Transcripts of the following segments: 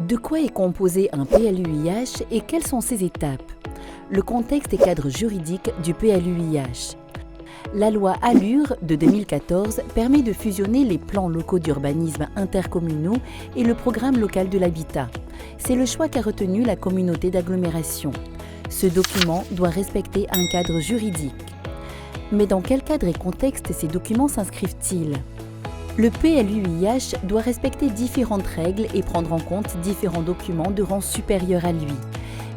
De quoi est composé un PLUiH et quelles sont ses étapes? Le contexte et cadre juridique du PLUiH. La loi ALUR de 2014 permet de fusionner les plans locaux d'urbanisme intercommunaux et le programme local de l'habitat. C'est le choix qu'a retenu la communauté d'agglomération. Ce document doit respecter un cadre juridique. Mais dans quel cadre et contexte ces documents s'inscrivent-ils? Le PLUiH doit respecter différentes règles et prendre en compte différents documents de rang supérieur à lui.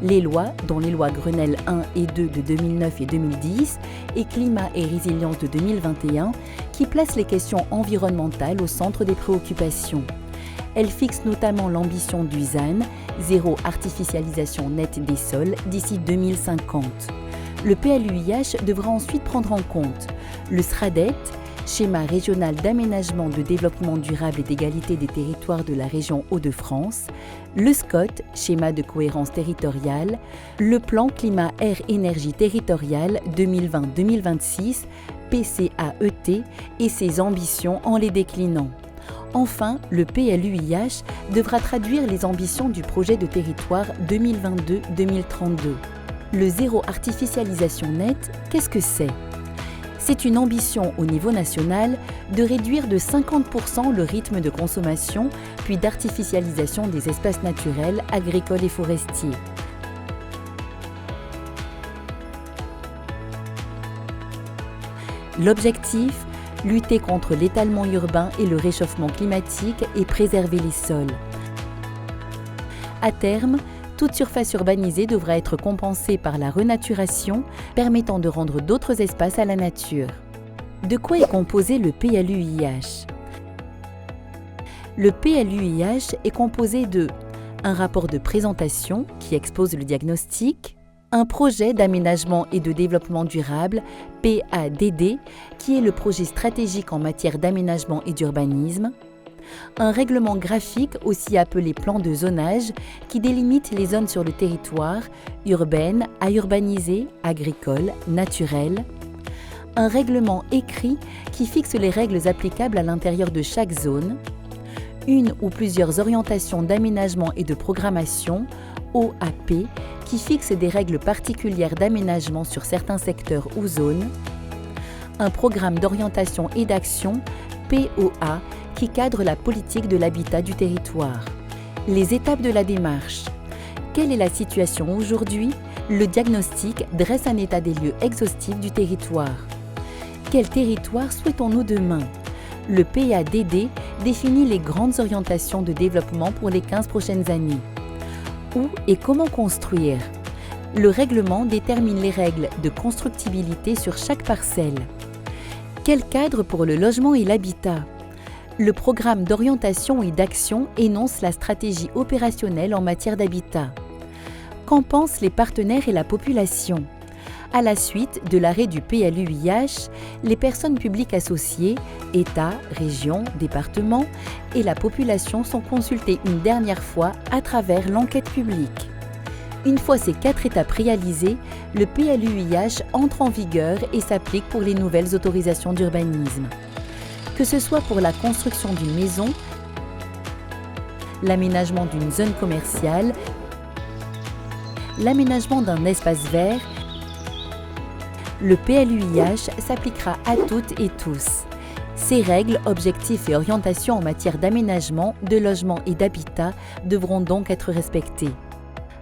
Les lois, dont les lois Grenelle 1 et 2 de 2009 et 2010 et Climat et Résilience de 2021, qui placent les questions environnementales au centre des préoccupations. Elles fixent notamment l'ambition du ZAN, zéro artificialisation nette des sols, d'ici 2050. Le PLUiH devra ensuite prendre en compte le SRADET, Schéma régional d'aménagement, de développement durable et d'égalité des territoires de la région Hauts-de-France, le SCOT, Schéma de cohérence territoriale, le Plan climat-air-énergie territorial 2020-2026, PCAET, et ses ambitions en les déclinant. Enfin, le PLUiH devra traduire les ambitions du projet de territoire 2022-2032. Le zéro artificialisation nette, qu'est-ce que c'est? C'est une ambition au niveau national de réduire de 50% le rythme de consommation puis d'artificialisation des espaces naturels, agricoles et forestiers. L'objectif, lutter contre l'étalement urbain et le réchauffement climatique et préserver les sols. À terme, toute surface urbanisée devra être compensée par la renaturation, permettant de rendre d'autres espaces à la nature. De quoi est composé le PLUiH? Le PLUiH est composé de un rapport de présentation qui expose le diagnostic, un projet d'aménagement et de développement durable, PADD, qui est le projet stratégique en matière d'aménagement et d'urbanisme, un règlement graphique, aussi appelé plan de zonage, qui délimite les zones sur le territoire, urbaines, à urbaniser, agricoles, naturelles, un règlement écrit qui fixe les règles applicables à l'intérieur de chaque zone, une ou plusieurs orientations d'aménagement et de programmation, OAP, qui fixe des règles particulières d'aménagement sur certains secteurs ou zones, un programme d'orientation et d'action, POA, qui cadre la politique de l'habitat du territoire. Les étapes de la démarche. Quelle est la situation aujourd'hui? Le diagnostic dresse un état des lieux exhaustif du territoire. Quel territoire souhaitons-nous demain? Le PADD définit les grandes orientations de développement pour les 15 prochaines années. Où et comment construire? Le règlement détermine les règles de constructibilité sur chaque parcelle. Quel cadre pour le logement et l'habitat? Le programme d'orientation et d'action énonce la stratégie opérationnelle en matière d'habitat. Qu'en pensent les partenaires et la population? À la suite de l'arrêt du PLUiH, les personnes publiques associées, État, région, département et la population sont consultées une dernière fois à travers l'enquête publique. Une fois ces 4 étapes réalisées, le PLUiH entre en vigueur et s'applique pour les nouvelles autorisations d'urbanisme. Que ce soit pour la construction d'une maison, l'aménagement d'une zone commerciale, l'aménagement d'un espace vert, le PLUiH s'appliquera à toutes et tous. Ces règles, objectifs et orientations en matière d'aménagement, de logement et d'habitat devront donc être respectées.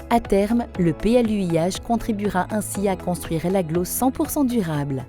À terme, le PLUiH contribuera ainsi à construire l'agglo 100% durable.